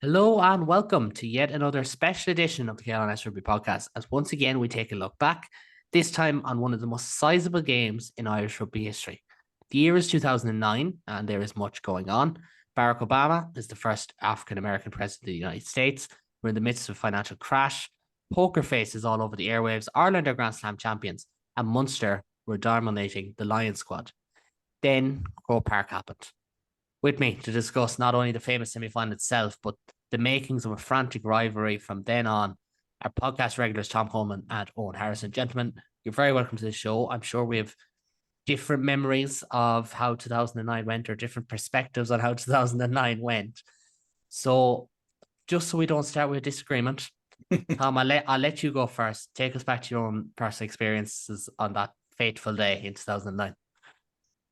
Hello and welcome to yet another special edition of the KLNS Rugby podcast. As once again we take a look back, this time on one of the most sizable games in Irish rugby history. The year is 2009 and there is much going on. Barack Obama is the first African American president of the United States. We're in the midst of a financial crash. Poker faces all over the airwaves. Ireland are Grand Slam champions and Munster were dominating the Lion squad. Then Croke Park happened. With me to discuss not only the famous semi-final itself, but the makings of a frantic rivalry from then on. Our podcast regulars, Tom Coleman and Owen Harrison. Gentlemen, you're very welcome to the show. I'm sure we have different memories of how 2009 went or different perspectives on how 2009 went. So just so we don't start with a disagreement, Tom, I'll let you go first. Take us back to your own personal experiences on that fateful day in 2009.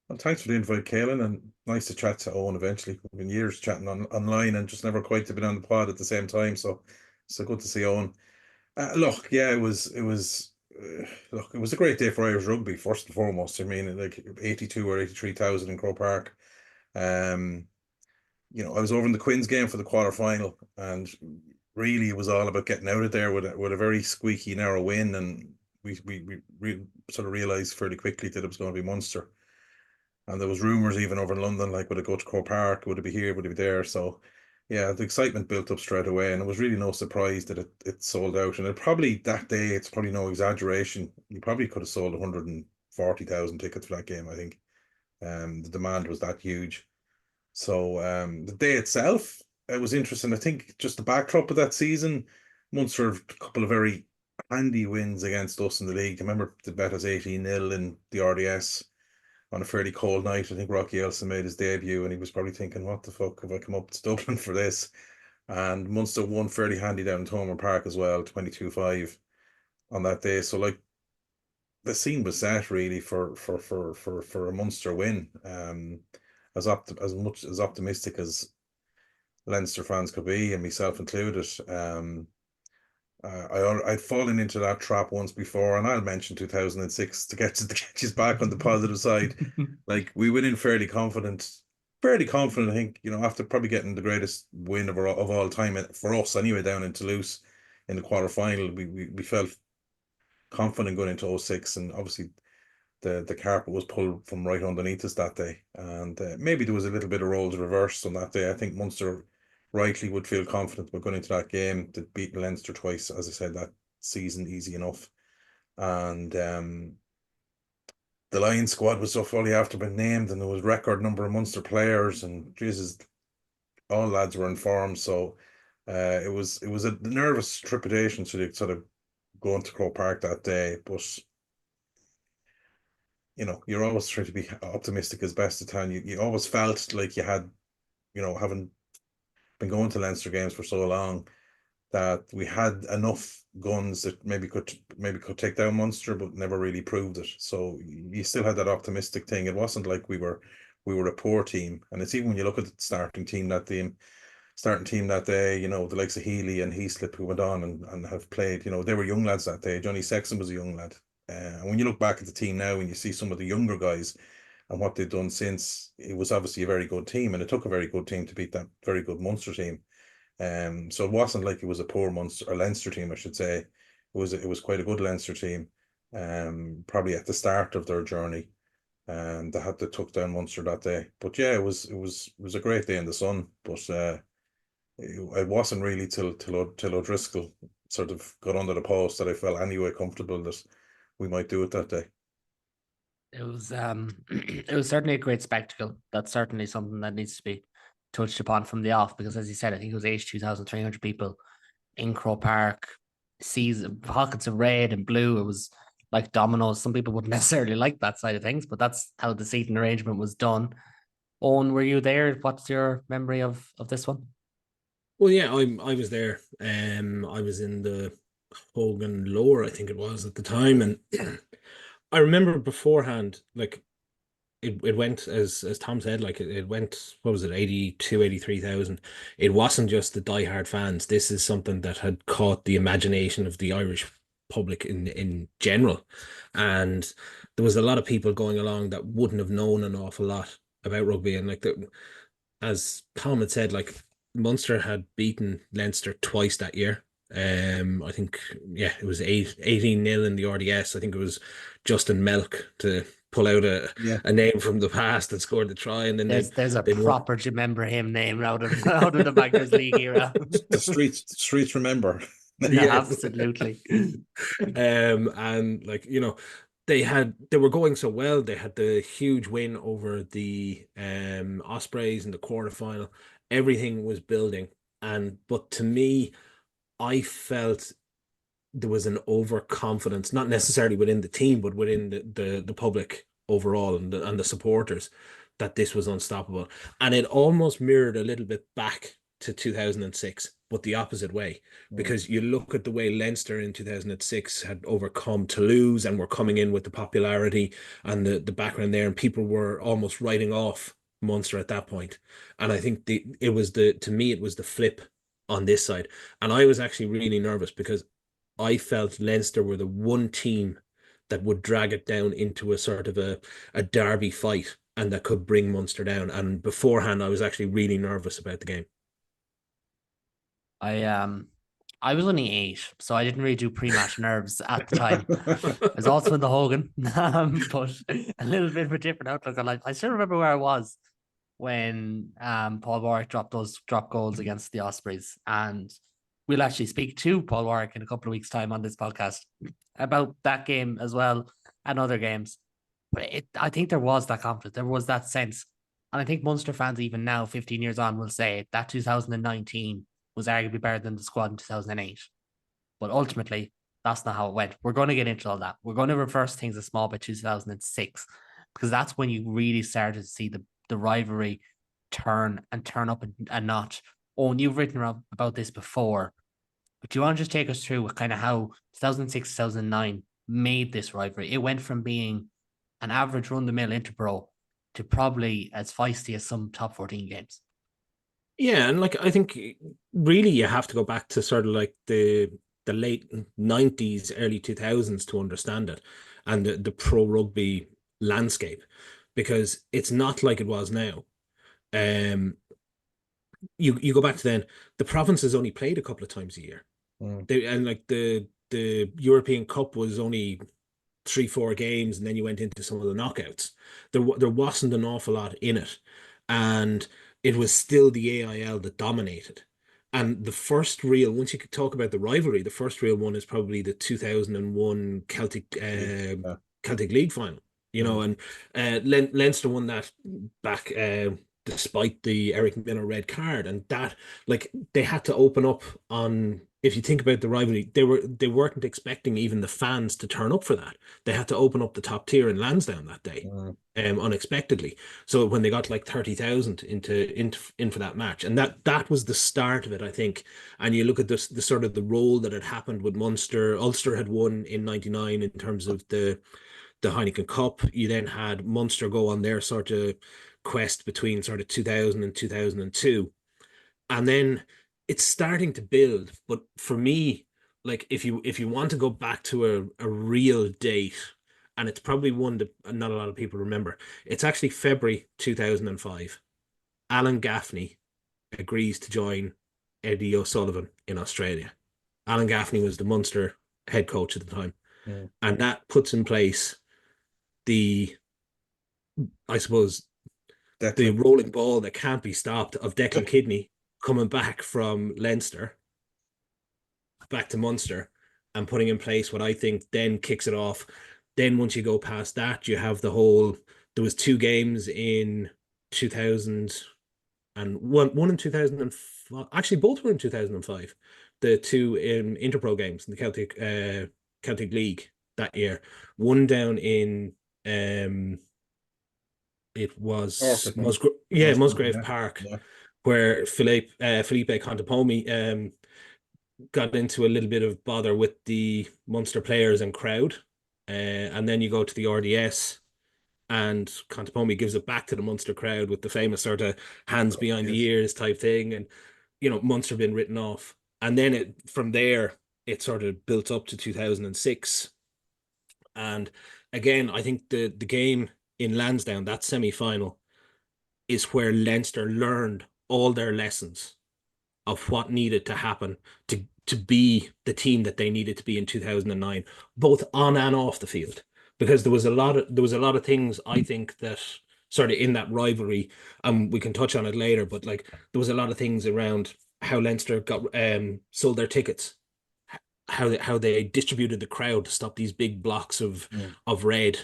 Well, thanks for the invite, Kaelin, and nice to chat to Owen eventually. We've been years chatting online and just never quite been on the pod at the same time. So good to see Owen. Look, yeah, it was a great day for Irish rugby, first and foremost. I mean, like 82 or 83,000 in Croke Park. Um, I was over in the Quins game for the quarter final, and really it was all about getting out of there with a very squeaky, narrow win. And we sort of realised fairly quickly that it was going to be Munster. And there was rumours even over in London, like would it go to Croke Park, would it be here, would it be there? So yeah, the excitement built up straight away, and it was really no surprise that it sold out. And it probably that day, it's probably no exaggeration. You probably could have sold 140,000 tickets for that game, I think. The demand was that huge. So the day itself, it was interesting. I think just the backdrop of that season, Munster have a couple of very handy wins against us in the league. I remember the bet us 18-0 in the RDS on a fairly cold night. I think Rocky Elson made his debut and he was probably thinking, what the fuck have I come up to Dublin for this? And Munster won fairly handy down in Thomond Park as well, 22-5 on that day. So like the scene was set really for a Munster win. As much as optimistic as Leinster fans could be, and myself included. I'd fallen into that trap once before, and I'll mention 2006 to get you back on the positive side. Like we went in fairly confident, fairly confident. I think after probably getting the greatest win of all time for us anyway down in Toulouse in the quarter final, we felt confident going into 06, and obviously the carpet was pulled from right underneath us that day, and maybe there was a little bit of roles reversed on that day. I think Munster rightly would feel confident about going into that game to beat Leinster twice, as I said, that season easy enough. And the Lion squad was so fully after been named, and there was record number of Munster players, and Jesus, all lads were in form. So it was a nervous trepidation sort of going to Croke Park that day, but you're always trying to be optimistic as best you can. You always felt like you had, having been going to Leinster games for so long, that we had enough guns that maybe could take down Munster, but never really proved it. So you still had that optimistic thing. It wasn't like we were a poor team. And it's even when you look at the starting team that day, the likes of Healy and Heaslip who went on and have played, they were young lads that day. Johnny Sexton was a young lad. And when you look back at the team now and you see some of the younger guys and what they've done since, it was obviously a very good team, and it took a very good team to beat that very good Munster team. So it wasn't like it was a poor Munster or Leinster team, I should say. It was quite a good Leinster team, probably at the start of their journey, and they had to took down Munster that day. But yeah, it was a great day in the sun. But it wasn't really till O'Driscoll sort of got under the post that I felt anyway comfortable that we might do it that day. It was it was certainly a great spectacle. That's certainly something that needs to be touched upon from the off, because as you said, I think it was 82,300 people in Croke Park, seas pockets of red and blue. It was like dominoes. Some people wouldn't necessarily like that side of things, but that's how the seating arrangement was done. Owen, were you there? What's your memory of this one? Well, yeah, I was there. I was in the Hogan Lower, I think it was at the time, and I remember beforehand, like it went as Tom said, like it went, what was it, 82, 83,000. It wasn't just the diehard fans. This is something that had caught the imagination of the Irish public in general, and there was a lot of people going along that wouldn't have known an awful lot about rugby, and like as Tom had said, like Munster had beaten Leinster twice that year. I think, yeah, it was 18-0 in the RDS. I think it was Justin Melk to pull out Yeah. a name from the past and scored the try, and then There's a they'd won. proper do you remember him name out of out of the Magners League era. The streets remember. Yeah, absolutely. And like, they were going so well. They had the huge win over the Ospreys in the quarterfinal. Everything was building. But to me, I felt there was an overconfidence, not necessarily within the team, but within the public overall and the supporters, that this was unstoppable. And it almost mirrored a little bit back to 2006, but the opposite way. Because you look at the way Leinster in 2006 had overcome Toulouse and were coming in with the popularity and the background there, and people were almost writing off Munster at that point. And I think to me it was the flip on this side. And I was actually really nervous because I felt Leinster were the one team that would drag it down into a sort of a derby fight and that could bring Munster down. And beforehand, I was actually really nervous about the game. I was only 8, so I didn't really do pre-match nerves at the time. I was also in the Hogan, but a little bit of a different outlook on life. I still remember where I was when Paul Warwick dropped those drop goals against the Ospreys, and we'll actually speak to Paul Warwick in a couple of weeks' time on this podcast about that game as well and other games. But I think there was that confidence, there was that sense, and I think Munster fans even now, 15 years on, will say that 2019 was arguably better than the squad in 2008. But ultimately, that's not how it went. We're going to get into all that. We're going to reverse things a small bit 2006, because that's when you really started to see the rivalry turn up a notch. Oh, and you've written about this before, but do you want to just take us through kind of how 2006, 2009 made this rivalry? It went from being an average run-the-mill Interpro to probably as feisty as some top 14 games. Yeah, and like I think really you have to go back to sort of like the late 90s, early 2000s to understand it, and the pro rugby landscape, because it's not like it was now. Um, you go back to then, the provinces only played a couple of times a year. And like the European Cup was only 3-4 games, and then you went into some of the knockouts. There wasn't an awful lot in it, and it was still the AIL that dominated. And the first real, once you could talk about the rivalry, the first real one is probably the 2001 Celtic League final. And Leinster won that back despite the Eric Miller red card, and that, like, they had to open up on. If you think about the rivalry, they weren't expecting even the fans to turn up for that. They had to open up the top tier in Lansdowne that day, unexpectedly. So when they got like 30,000 in for that match, and that was the start of it, I think. And you look at this, the sort of the role that had happened with Munster. Ulster had won in '99 in terms of the Heineken Cup. You then had Munster go on their sort of quest between sort of 2000 and 2002, and then it's starting to build. But for me, like, if you want to go back to a real date, and it's probably one that not a lot of people remember, it's actually February 2005. Alan Gaffney agrees to join Eddie O'Sullivan in Australia. Alan Gaffney was the Munster head coach at the time, and that puts in place the, I suppose, the rolling ball that can't be stopped of Declan Kidney coming back from Leinster back to Munster and putting in place what I think then kicks it off. Then once you go past that, you have the whole, there was 2 games in 2000 and one in 2005. Actually, both were in 2005. The 2 in Interpro games in the Celtic League that year. One down in it was Musgrave Park, where Felipe Contepomi got into a little bit of bother with the Munster players and crowd. And then you go to the RDS, and Contepomi gives it back to the Munster crowd with the famous sort of hands behind the ears type thing. And, Munster been written off. And then from there, it sort of built up to 2006. And again, I think the game in Lansdowne, that semi-final, is where Leinster learned all their lessons of what needed to happen to be the team that they needed to be in 2009, both on and off the field. Because there was a lot of things I think that sort of in that rivalry, and we can touch on it later, but like there was a lot of things around how Leinster got sold their tickets, how they distributed the crowd to stop these big blocks of red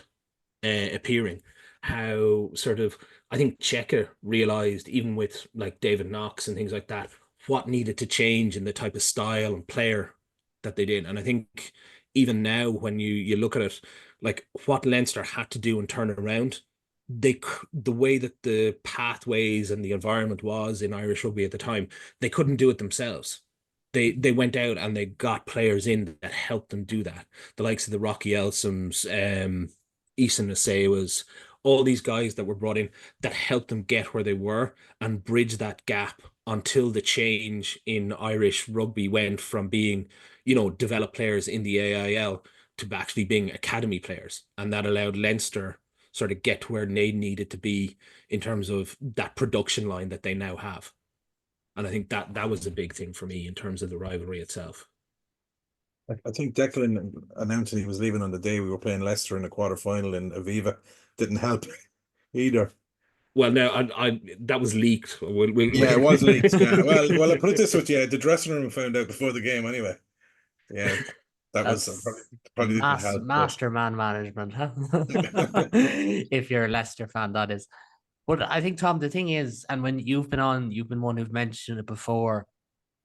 appearing, how sort of I think Checker realized, even with like David Knox and things like that, what needed to change in the type of style and player that they did. And I think even now, when you look at it, like what Leinster had to do and turn it around, the way that the pathways and the environment was in Irish rugby at the time, they couldn't do it themselves. They went out and they got players in that helped them do that. The likes of the Rocky Elsums, Eason Asewas, all these guys that were brought in that helped them get where they were and bridge that gap until the change in Irish rugby went from being, developed players in the AIL to actually being academy players. And that allowed Leinster sort of get to where they needed to be in terms of that production line that they now have. And I think that was a big thing for me in terms of the rivalry itself. I think Declan announcing he was leaving on the day we were playing Leicester in the quarter final in Aviva didn't help either. Well, no, I that was leaked. Yeah, it was leaked. Yeah. Well, I put it this way, yeah, the dressing room found out before the game anyway. Yeah, that was That's probably didn't help. master man management, huh? But If you're a Leicester fan, that is. But I think, Tom, the thing is, and when you've been on, you've been one who've mentioned it before,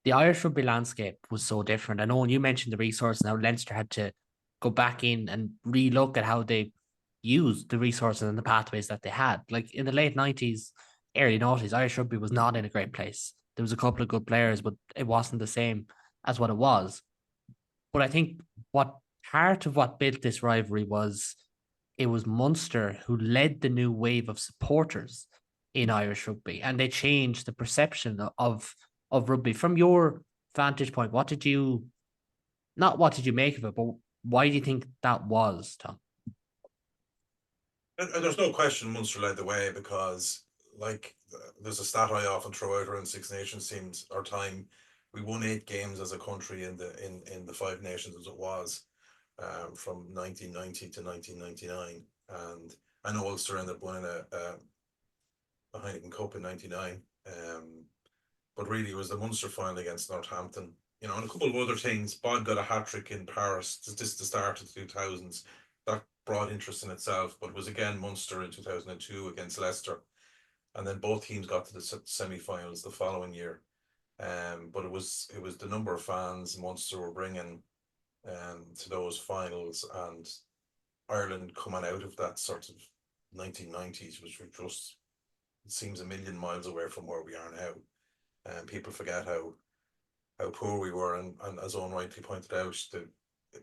the Irish rugby landscape was so different. I know when you mentioned the resource, now Leinster had to go back in and relook at how they used the resources and the pathways that they had. Like in the late 90s, early 90s, Irish rugby was not in a great place. There was a couple of good players, but it wasn't the same as what it was. But I think what part of what built this rivalry was it was Munster who led the new wave of supporters in Irish rugby, and they changed the perception of rugby. From your vantage point, what did you not what did you make of it, but why do you think that was, Tom? there's no question Munster led the way because, like, there's a stat I often throw out around Six Nations teams. Our time, we won 8 games as a country in the Five Nations as it was, from 1990 to 1999, and I know Ulster ended up winning a Heineken Cup in '99. But really, it was the Munster final against Northampton, and a couple of other things. Bod got a hat trick in Paris. This is the start of the 2000s. That brought interest in itself, but it was again Munster in 2002 against Leicester, and then both teams got to the semi-finals the following year. But it was the number of fans Munster were bringing to those finals, and Ireland coming out of that sort of 1990s, which were just, it seems, a million miles away from where we are now. And people forget how poor we were, and as Owen rightly pointed out, that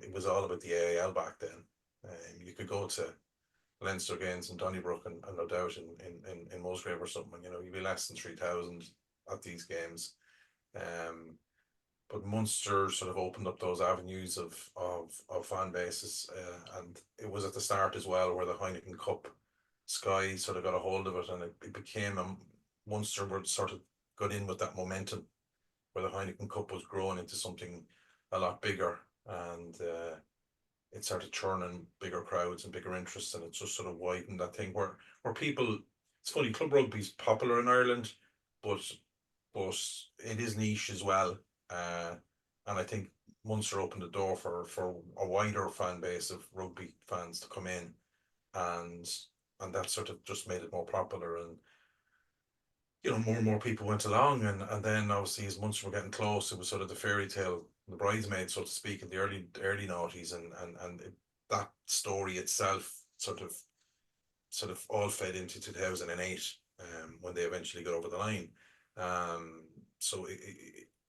it was all about the AIL back then. You could go to Leinster games in Donnybrook and no doubt in Musgrave or something, you'd be less than 3,000 at these games. But Munster sort of opened up those avenues of fan bases, and it was at the start as well where the Heineken Cup Sky sort of got a hold of it, and it became Munster were sort of got in with that momentum where the Heineken Cup was growing into something a lot bigger, and it started churning bigger crowds and bigger interests, and it just sort of widened that thing where people. It's funny, club rugby's popular in Ireland, but it is niche as well, and I think Munster opened the door for a wider fan base of rugby fans to come in, and that sort of just made it more popular, and more and more people went along, and then obviously as Munster were getting close, it was sort of the fairy tale, the bridesmaid, so to speak, in the early noughties, and that story itself sort of all fed into 2008, when they eventually got over the line. So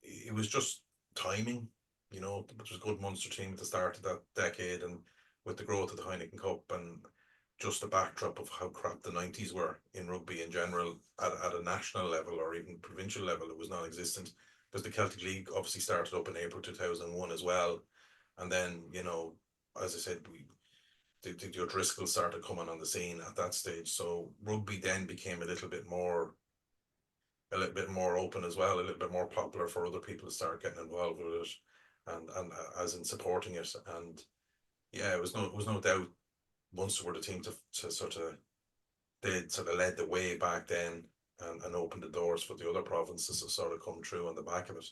it was just timing, it was a good Munster team at the start of that decade, and with the growth of the Heineken Cup and just a backdrop of how crap the 90s were in rugby in general at a national level or even provincial level. It was non-existent because the Celtic League obviously started up in April 2001 as well, and then as I said, the O'Driscoll started coming on the scene at that stage, so rugby then became a little bit more a little bit more open as well, a little bit more popular for other people to start getting involved with it, and as in supporting it. And yeah, it was no doubt Munster were the team to sort of, they sort of led the way back then, and opened the doors for the other provinces to sort of come through on the back of it.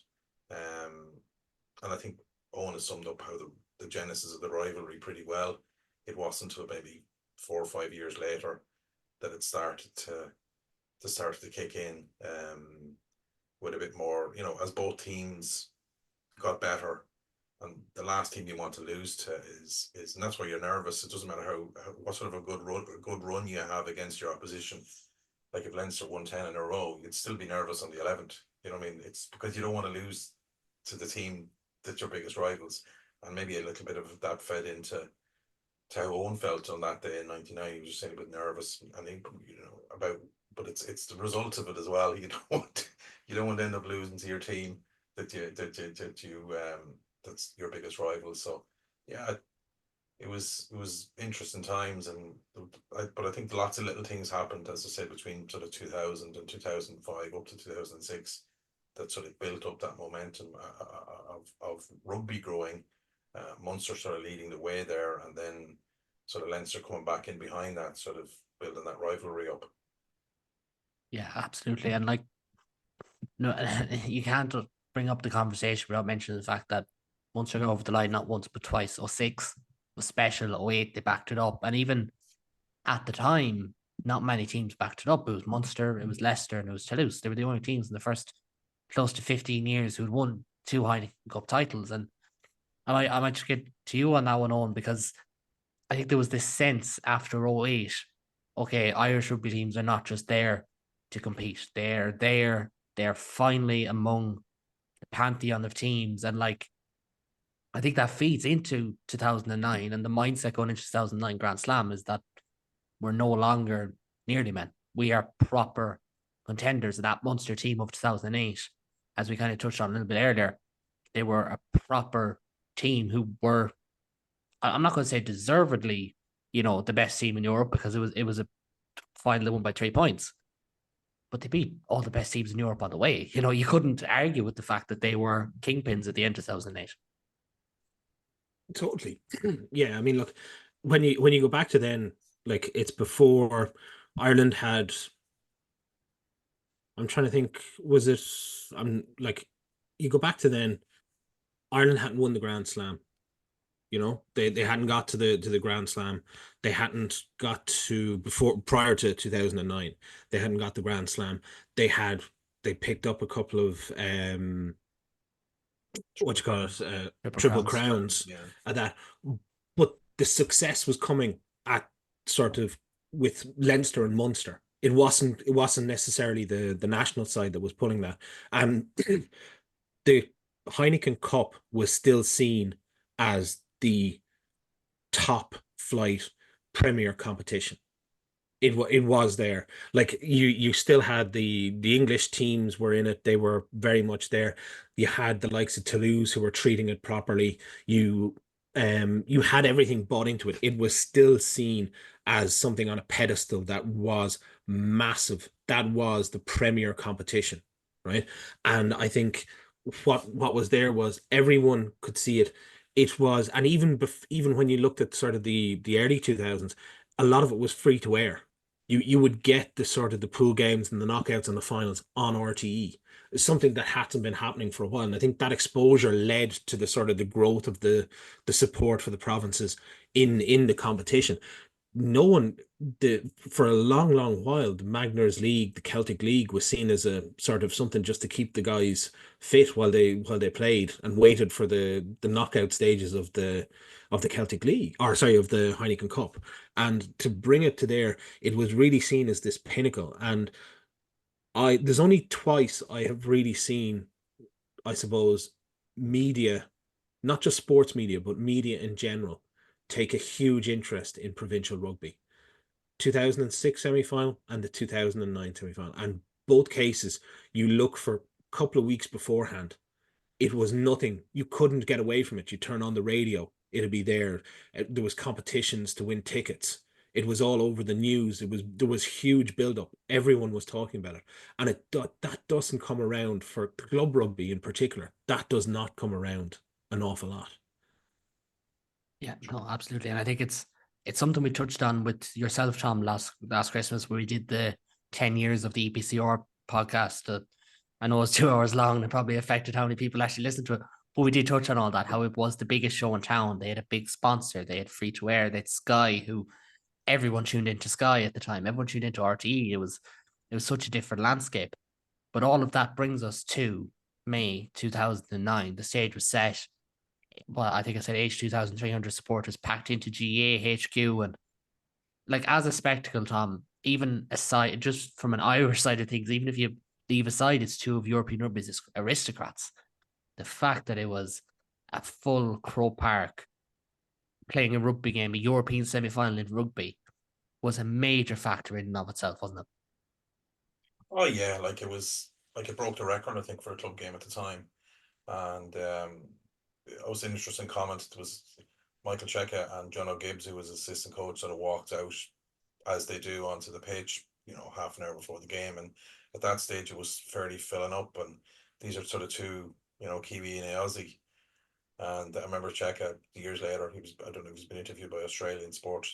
And I think Owen has summed up how the genesis of the rivalry pretty well. It wasn't until maybe 4 or 5 years later that it started to kick in, with a bit more, as both teams got better. And the last team you want to lose to is and that's why you're nervous. It doesn't matter what sort of a good run you have against your opposition. Like if Leinster won 10 in a row, you'd still be nervous on the 11th. You know what I mean? It's because you don't want to lose to the team that's your biggest rivals. And maybe a little bit of that fed into how Owen felt on that day in '99. He was just saying a bit nervous, and but it's the result of it as well. You don't want to end up losing to your team that you that's your biggest rival. So yeah, it was interesting times, but I think lots of little things happened, as I said, between sort of 2000 and 2005 up to 2006, that sort of built up that momentum of rugby growing. Munster sort of leading the way there, and then sort of Leinster coming back in behind that, sort of building that rivalry up. Yeah, absolutely. And like, no, you can't bring up the conversation without mentioning the fact that Munster got over the line not once but twice. 06 was special. 08 they backed it up, and even at the time, not many teams backed it up. It was Munster, it was Leicester, and it was Toulouse. They were the only teams in the first close to 15 years who'd won 2 Heineken Cup titles. And I might just get to you on that one, Owen, because I think there was this sense after 08, okay, Irish rugby teams are not just there to compete. They're finally among the pantheon of teams. And like, I think that feeds into 2009, and the mindset going into 2009 Grand Slam is that we're no longer nearly men. We are proper contenders. That Munster team of 2008, as we kind of touched on a little bit earlier, they were a proper team who were, I'm not going to say deservedly, the best team in Europe, because it was a final that won by 3 points, but they beat all the best teams in Europe on the way. You couldn't argue with the fact that they were kingpins at the end of 2008. Totally. Yeah, I mean, look, when you go back to then, like, it's before Ireland had, I'm trying to think, was it, I'm like, you go back to then, Ireland hadn't won the Grand Slam. They hadn't got to the Grand Slam. They hadn't got to, prior to 2009. They hadn't got the Grand Slam. They picked up a couple of what you call it, triple crowns Yeah. at that. But the success was coming at sort of with Leinster and Munster. It wasn't necessarily the national side that was pulling that. And the Heineken Cup was still seen as the top flight premier competition. It was there. Like, you still had the English teams were in it. They were very much there. You had the likes of Toulouse who were treating it properly. You had everything bought into it. It was still seen as something on a pedestal that was massive. That was the premier competition, right? And I think what was there was everyone could see it. It was, and even when you looked at sort of the early 2000s, a lot of it was free to air. You would get the sort of the pool games and the knockouts and the finals on RTE. It's something that hadn't been happening for a while. And I think that exposure led to the sort of the growth of the support for the provinces in the competition. No one, for a long while, the Magners League, the Celtic League, was seen as a sort of something just to keep the guys fit while they played and waited for the knockout stages of the Celtic League, or sorry, of the Heineken Cup. And to bring it to there, it was really seen as this pinnacle. And there's only twice I have really seen, I suppose, media, not just sports media, but media in general, take a huge interest in provincial rugby. 2006 semi-final and the 2009 semi-final. And both cases, you look for a couple of weeks beforehand, it was nothing. You couldn't get away from it. You turn on the radio, it'd be there. There was competitions to win tickets. It was all over the news. There was huge build up. Everyone was talking about it, and that doesn't come around for club rugby in particular. That does not come around an awful lot. Yeah, no, absolutely. And I think it's something we touched on with yourself, Tom, last Christmas, where we did the 10 years of the EPCR podcast. That I know it's 2 hours long and it probably affected how many people actually listened to it. But we did touch on all that, how it was the biggest show in town. They had a big sponsor, they had free to air, they had Sky, who everyone tuned into Sky at the time, everyone tuned into RTE. It was such a different landscape. But all of that brings us to May 2009. The stage was set. Well, I think I said 82,300 supporters packed into GA HQ. And like, as a spectacle, Tom, even aside, just from an Irish side of things, even if you leave aside it's two of European rugby's aristocrats, the fact that it was a full Croke Park playing a rugby game, a European semi-final in rugby, was a major factor in and of itself, wasn't it? Oh yeah, like it broke the record, I think, for a club game at the time. And it was an interesting comment. It was Michael Cheika and John O'Gibbs, who was assistant coach, sort of walked out as they do onto the pitch, half an hour before the game. And at that stage, it was fairly filling up. And these are sort of two, Kiwi and Aussie. And I remember Cheika years later, I don't know, he's been interviewed by Australian Sport.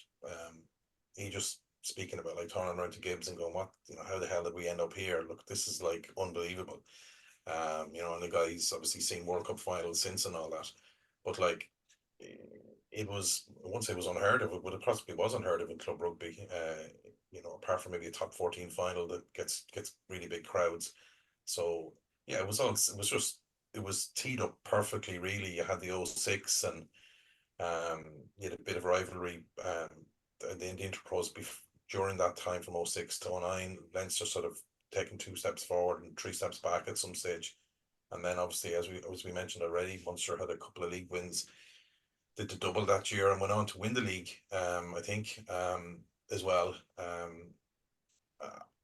He just speaking about like turning around to Gibbs and going, what, how the hell did we end up here? Look, this is like unbelievable. And the guy's obviously seen World Cup finals since and all that. But like, it was, I won't say it was unheard of, but it possibly was unheard of in club rugby. Apart from maybe a top 14 final that gets really big crowds. So yeah, it was teed up perfectly. Really, you had the 06 and you had a bit of rivalry. The Interpros during that time from 06 to 09, Leinster sort of taking 2 steps forward and 3 steps back at some stage. And then obviously, as we mentioned already, Munster had a couple of league wins, did the double that year and went on to win the league, I think, as well.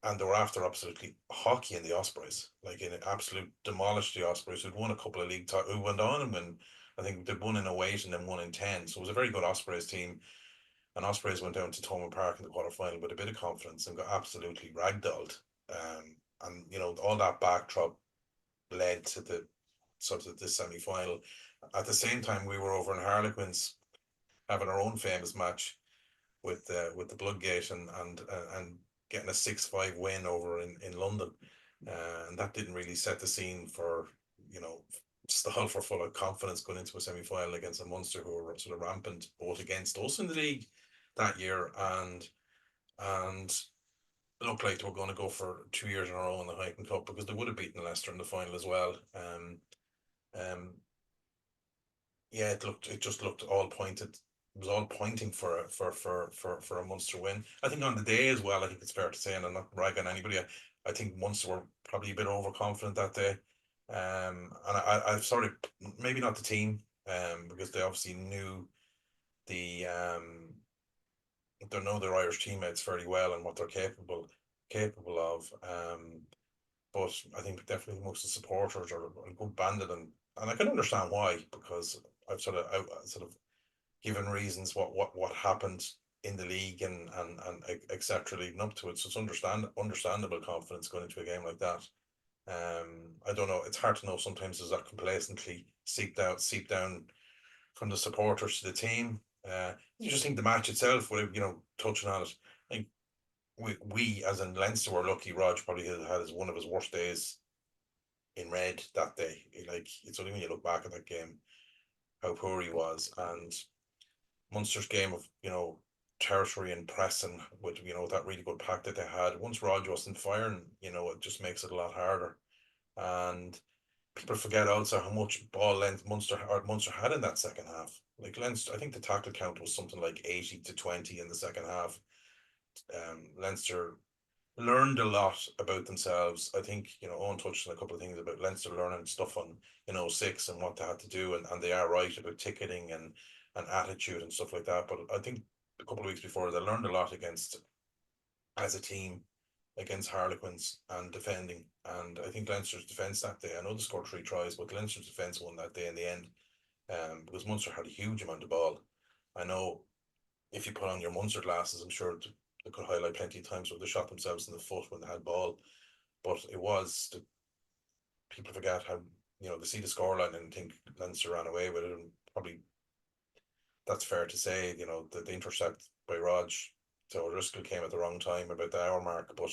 And they were after absolutely hockey in the Ospreys, like in absolute demolished the Ospreys, who'd won a couple of league who went on and win. I think they'd won in 08 and then won in 10. So it was a very good Ospreys team. And Ospreys went down to Thomond Park in the quarterfinal with a bit of confidence and got absolutely ragdolled. And all that backdrop led to the sort of the semi-final. At the same time, we were over in Harlequins having our own famous match with the Bloodgate and getting a 6-5 win over in London, and that didn't really set the scene for Stall for full of confidence going into a semi-final against a Munster who were sort of rampant both against us in the league that year and looked like they were going to go for 2 years in a row in the Highland Cup because they would have beaten Leicester in the final as well. Yeah, it just looked all pointed. It was all pointing for a Munster win. I think on the day as well, I think it's fair to say, and I'm not ragging anybody, I think Munster were probably a bit overconfident that day. And I've sort of, maybe not the team, because they obviously knew they know their Irish teammates fairly well and what they're capable of. But I think definitely most of the supporters are a good banded, and I can understand why, because I've sort of given reasons what happened in the league and etc. leading up to it. So it's understandable confidence going into a game like that. I don't know. It's hard to know sometimes. Does that complacency seep down from the supporters to the team? You just think the match itself, without touching on it, I think we as in Leinster were lucky. Rog probably had one of his worst days in red that day. Like, it's only when you look back at that game how poor he was. And Munster's game of territory and pressing with that really good pack that they had. Once Rog wasn't firing, it just makes it a lot harder. And people forget also how much ball length Munster had in that second half. Like Leinster, I think the tackle count was something like 80-20 in the second half. Leinster learned a lot about themselves. I think Owen touched on a couple of things about Leinster learning stuff on 06 and what they had to do, and they are right about ticketing and attitude and stuff like that. But I think a couple of weeks before they learned a lot as a team against Harlequins and defending. And I think Leinster's defence that day, I know they scored 3 tries, but Leinster's defence won that day in the end, because Munster had a huge amount of ball. I know if you put on your Munster glasses, I'm sure they could highlight plenty of times where they shot themselves in the foot when they had ball. But it was, people forget how, they see the scoreline and think Leinster ran away with it, and probably that's fair to say. The intercept by Rog to O'Driscoll came at the wrong time, about the hour mark, but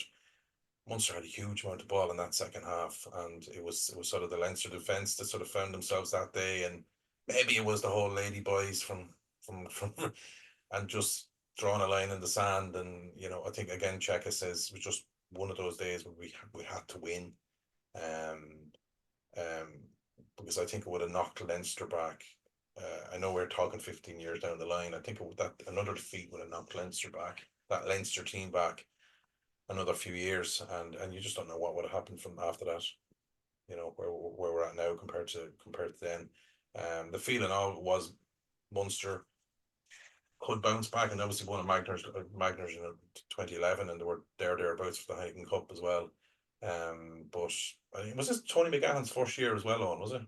Munster had a huge amount of ball in that second half, and it was sort of the Leinster defence that sort of found themselves that day, and maybe it was the whole lady boys from and just drawing a line in the sand. And I think again Cheika says it was just one of those days where we had to win, because I think it would have knocked Leinster back. I know we're talking 15 years down the line. I think that another defeat would have knocked Leinster back, that Leinster team back, another few years, and you just don't know what would have happened from after that. Where we're at now compared to then. The feeling all was Munster could bounce back, and obviously won a Magners in 2011, and they were thereabouts for the Heineken Cup as well. But I think, was this Tony McGahan's first year as well, on was it?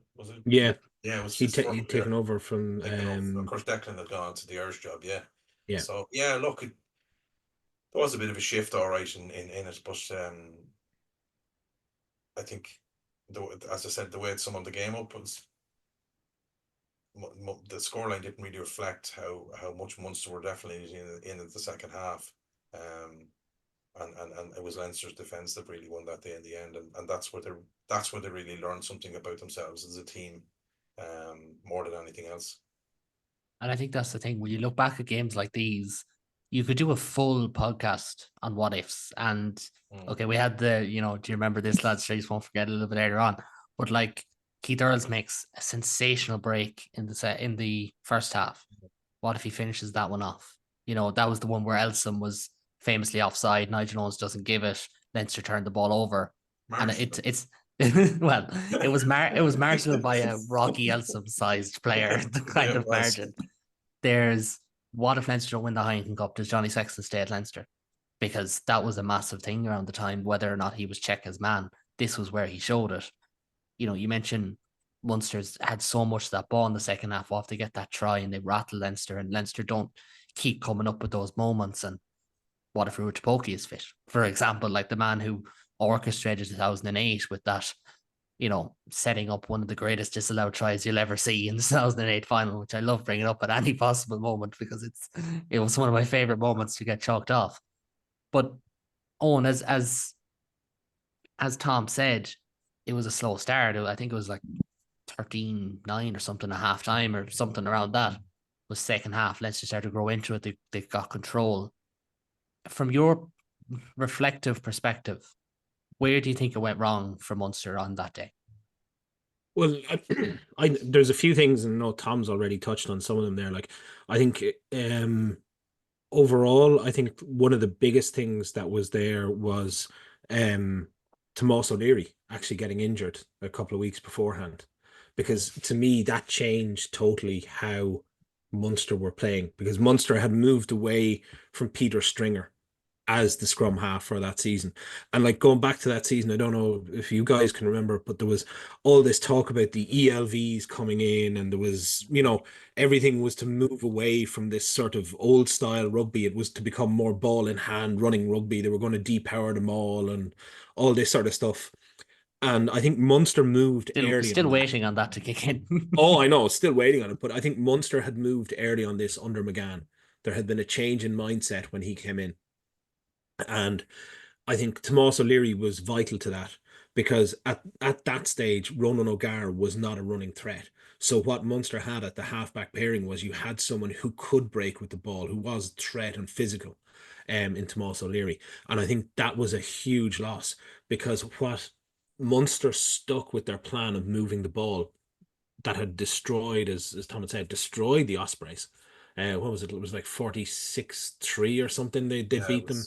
Yeah. Yeah, it was he'd taken over from of course Declan had gone to the Irish job, yeah. So yeah, look, there was a bit of a shift, all right, in it, but I think, as I said, the way it summed the game up was the scoreline didn't really reflect how much Munster were definitely in the second half, and it was Leinster's defence that really won that day in the end, and that's where they really learned something about themselves as a team, more than anything else. And I think that's the thing. When you look back at games like these, you could do a full podcast on what ifs. And okay, we had do you remember this, lads? Sure, you won't forget a little bit later on. But like Keith Earls makes a sensational break in the first half. What if he finishes that one off? That was the one where Elsom was famously offside. Nigel Owens doesn't give it. Leinster turned the ball over, and it's well, it was marginal by a Rocky Elsom sized player. The kind of margin. There's what if Leinster don't win the Heineken Cup? Does Johnny Sexton stay at Leinster? Because that was a massive thing around the time, whether or not he was Cheika's man. This was where he showed it. You mentioned Munster's had so much of that ball in the second half off to get that try, and they rattle Leinster, and Leinster don't keep coming up with those moments. And what if Ruud Tupoki is fit, for example, like the man who orchestrated 2008 with that, setting up one of the greatest disallowed tries you'll ever see in the 2008 final, which I love bringing up at any possible moment because it was one of my favorite moments to get chalked off. But Owen, as Tom said, it was a slow start. I think it was like 13-9 or something at half time or something around that. It was second half. Let's just start to grow into it. They got control. From your reflective perspective, where do you think it went wrong for Munster on that day? Well, there's a few things, and I know Tom's already touched on some of them there. Like, I think overall, I think one of the biggest things that was there was Tomás O'Leary actually getting injured a couple of weeks beforehand, because to me that changed totally how Munster were playing, because Munster had moved away from Peter Stringer as the scrum half for that season. And like going back to that season, I don't know if you guys can remember, but there was all this talk about the ELVs coming in, and there was, everything was to move away from this sort of old style rugby. It was to become more ball in hand running rugby. They were going to depower them all and all this sort of stuff. And I think Munster moved early. Still waiting on that to kick in. Oh, I know, still waiting on it. But I think Munster had moved early on this under McGann. There had been a change in mindset when he came in. And I think Tomás O'Leary was vital to that, because at that stage, Ronan O'Gara was not a running threat. So what Munster had at the halfback pairing was you had someone who could break with the ball, who was threat and physical in Tomás O'Leary. And I think that was a huge loss, because what Munster stuck with their plan of moving the ball that had destroyed, as Tom had said, destroyed the Ospreys. What was it? It was like 46-3 or something. They beat them.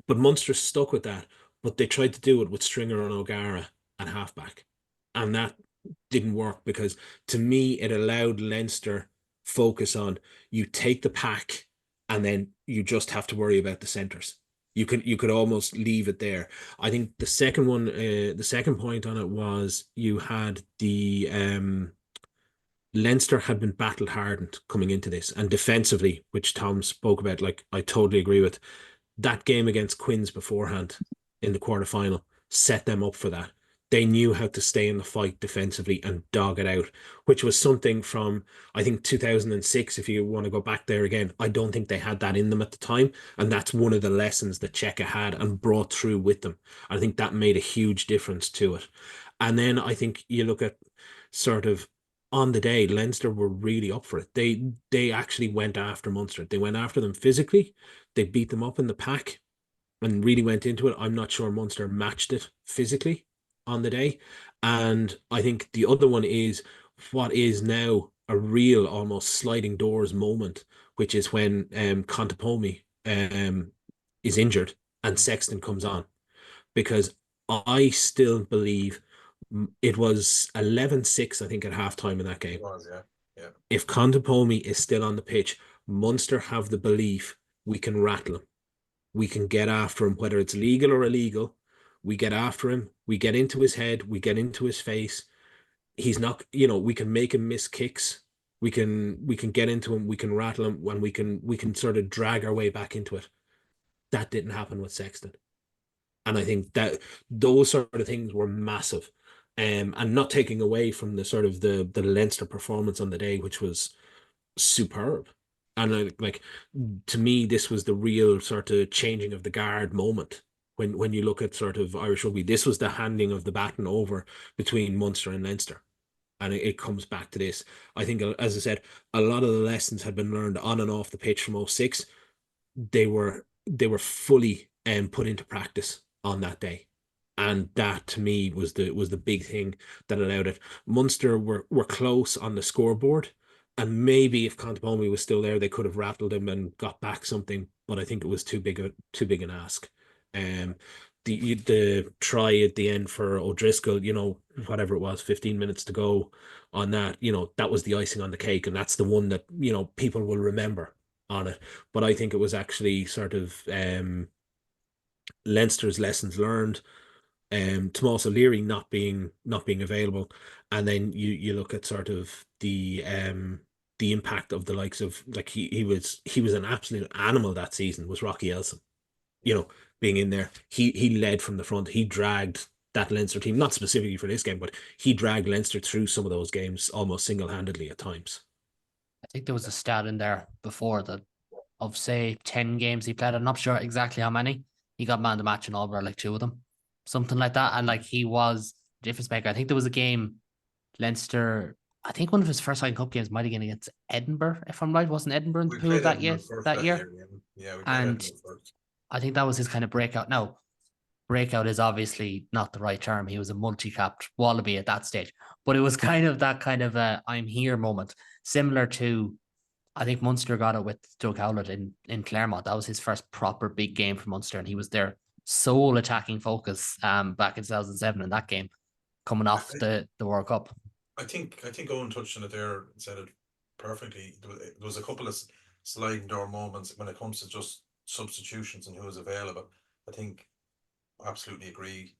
But Munster stuck with that. But they tried to do it with Stringer and O'Gara and halfback, and that didn't work, because to me it allowed Leinster focus on, you take the pack and then you just have to worry about the centres. You could almost leave it there. I think the second one, the second point on it was you had the Leinster had been battle hardened coming into this, and defensively, which Tom spoke about, like I totally agree with. That game against Quins beforehand in the quarterfinal set them up for that. They knew how to stay in the fight defensively and dog it out, which was something from, I think, 2006. If you want to go back there again, I don't think they had that in them at the time. And that's one of the lessons that Czechia had and brought through with them. I think that made a huge difference to it. And then I think you look at sort of on the day, Leinster were really up for it. They actually went after Munster. They went after them physically. They beat them up in the pack and really went into it. I'm not sure Munster matched it physically on the day. And I think the other one is what is now a real almost sliding doors moment, which is when Contepomi is injured and Sexton comes on. Because I still believe it was 11-6, I think, at halftime in that game. It was, yeah. Yeah. If Contepomi is still on the pitch, Munster have the belief we can rattle him. We can get after him, whether it's legal or illegal. We get after him. We get into his head. We get into his face. He's not, we can make him miss kicks. We can get into him. We can rattle him, and we can sort of drag our way back into it. That didn't happen with Sexton, and I think that those sort of things were massive. And not taking away from the sort of the Leinster performance on the day, which was superb. And like to me, this was the real sort of changing of the guard moment. When you look at sort of Irish rugby, this was the handing of the baton over between Munster and Leinster. And it comes back to this. I think, as I said, a lot of the lessons had been learned on and off the pitch from '06. They were fully put into practice on that day. And that to me was the big thing that allowed it. Munster were close on the scoreboard, and maybe if Contepomi was still there, they could have rattled him and got back something. But I think it was too big an ask. Um, the try at the end for O'Driscoll, whatever it was, 15 minutes to go on that, that was the icing on the cake, and that's the one that people will remember on it. But I think it was actually sort of Leinster's lessons learned, Tomas O'Leary not being available, and then you look at sort of the impact of the likes of, like, he was an absolute animal that season, was Rocky Elson, being in there. He led from the front. He dragged that Leinster team, not specifically for this game, but he dragged Leinster through some of those games almost single-handedly at times. I think there was a stat in there before that of, say, 10 games he played. I'm not sure exactly how many. He got man of the match in all but like 2 of them, something like that. And like he was difference maker. I think there was a game Leinster. I think one of his first line cup games might have been against Edinburgh, if I'm right. Wasn't Edinburgh in the We pool played that Edinburgh year? first That that year, year. Yeah, we played and Edinburgh first. I think that was his kind of breakout. Now, breakout is obviously not the right term. He was a multi-capped Wallaby at that stage, but it was kind of that kind of I'm here moment, similar to, I think Munster got it with Doug Howlett in Claremont. That was his first proper big game for Munster, and he was their sole attacking focus back in 2007 in that game, coming off the World Cup. I think Owen touched on it there and said it perfectly. There was a couple of sliding door moments when it comes to just substitutions and who was available. I think I absolutely agree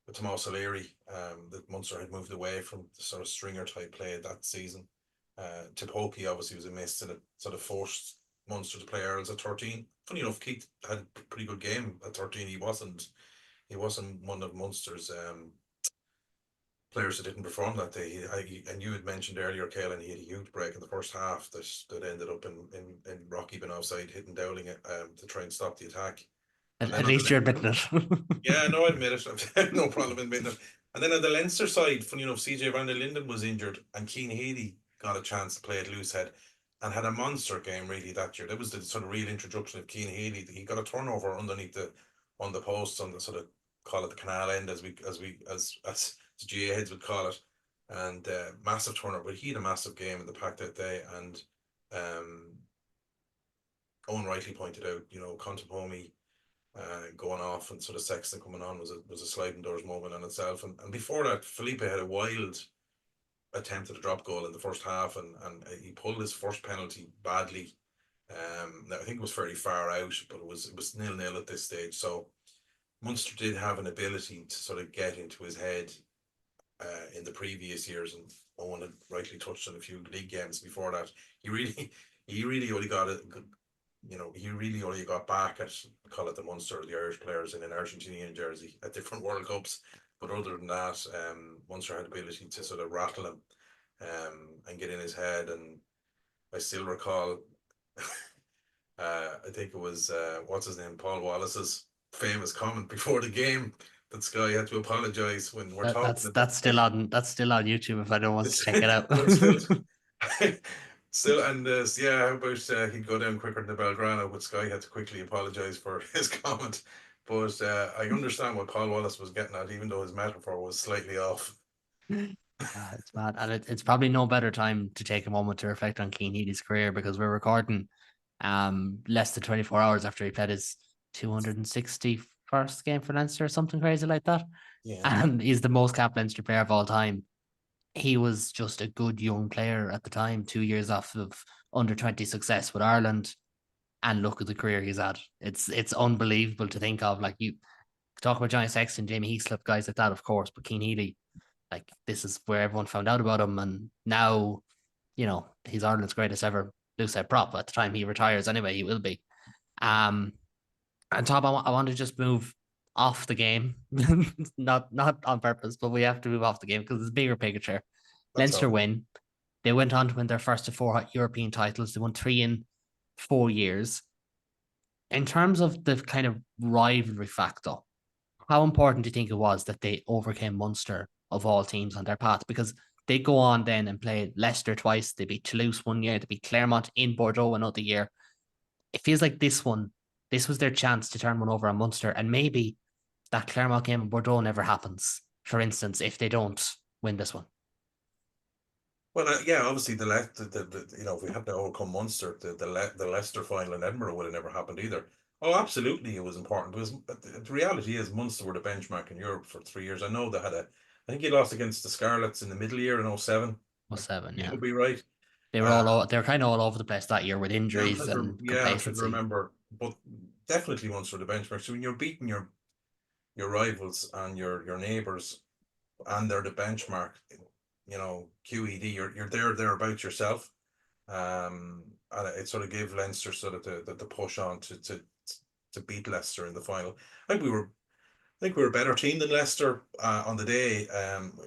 with Tomas O'Leary that Munster had moved away from the sort of stringer type play that season. Tipoki obviously was a miss, and it sort of forced Munster to play Earls at 13. Funny enough, Keith had a pretty good game at 13. He wasn't one of Munster's players that didn't perform that day. And you had mentioned earlier, Caelan, he had a huge break in the first half that ended up in Rocky being offside, hitting Dowling to try and stop the attack. At least you're admitting it. Yeah, no, I admit it. I've no problem admitting it. And then on the Leinster side, funny enough, CJ Van der Linden was injured, and Keane Healy got a chance to play at Loosehead and had a monster game really that year. That was the sort of real introduction of Keane Healy. He got a turnover underneath on the posts on the sort of, call it the canal end, as the GA heads would call it, and massive turnover. But he had a massive game in the pack that day, and Owen rightly pointed out, Contepomi going off and sort of Sexton coming on was a sliding doors moment in itself. And before that, Felipe had a wild attempt at a drop goal in the first half, and he pulled his first penalty badly. Now I think it was fairly far out, but it was 0-0 at this stage. So Munster did have an ability to sort of get into his head. in the previous years, and Owen had rightly touched on a few league games before that. He really only got it. He really only got back at, call it the Munster, the Irish players in an Argentinian jersey at different World Cups. But other than that, Munster had the ability to sort of rattle him and get in his head. And I still recall, I think it was, what's his name, Paul Wallace's famous comment before the game that Sky had to apologise when we're talking about. That's still on YouTube if anyone wants to check it out. But still, still, and how about he'd go down quicker than the Belgrano, but Sky had to quickly apologise for his comment. But I understand what Paul Wallace was getting at, even though his metaphor was slightly off. It's mad, and it's probably no better time to take a moment to reflect on Cian Healy's career, because we're recording less than 24 hours after he played his 261st game for Leinster or something crazy like that. Yeah. And he's the most capped Leinster player of all time. He was just a good young player at the time, 2 years off of under 20 success with Ireland, and look at the career he's had. It's unbelievable to think of. Like, you talk about Johnny Sexton, Jamie Heaslip, guys like that, of course, but Cian Healy, like, this is where everyone found out about him, and now, he's Ireland's greatest ever loose head prop. At the time he retires anyway, he will be. And Tom, I want to just move off the game, not on purpose, but we have to move off the game because it's a bigger picture. Leinster win. They went on to win their first of 4 European titles. They won 3 in 4 years. In terms of the kind of rivalry factor, how important do you think it was that they overcame Munster of all teams on their path? Because they go on then and play Leicester twice. They beat Toulouse one year. They beat Clermont in Bordeaux another year. It feels like this was their chance to turn one over on Munster, and maybe that Clermont game in Bordeaux never happens, for instance, if they don't win this one. Well, obviously the if we had to overcome Munster, the Leicester final in Edinburgh would have never happened either. Oh, absolutely, it was important. Because the reality is Munster were the benchmark in Europe for 3 years. I know they had I think he lost against the Scarlets in the middle year in 07. 07, yeah. You could be right. They were kind of all over the place that year with injuries and complacency. I'm trying to remember, but definitely Munster the benchmark. So when you're beating your rivals and your neighbours, and they're the benchmark, QED, you're there about yourself. And it sort of gave Leinster sort of the push on to beat Leicester in the final. I think we were a better team than Leicester on the day.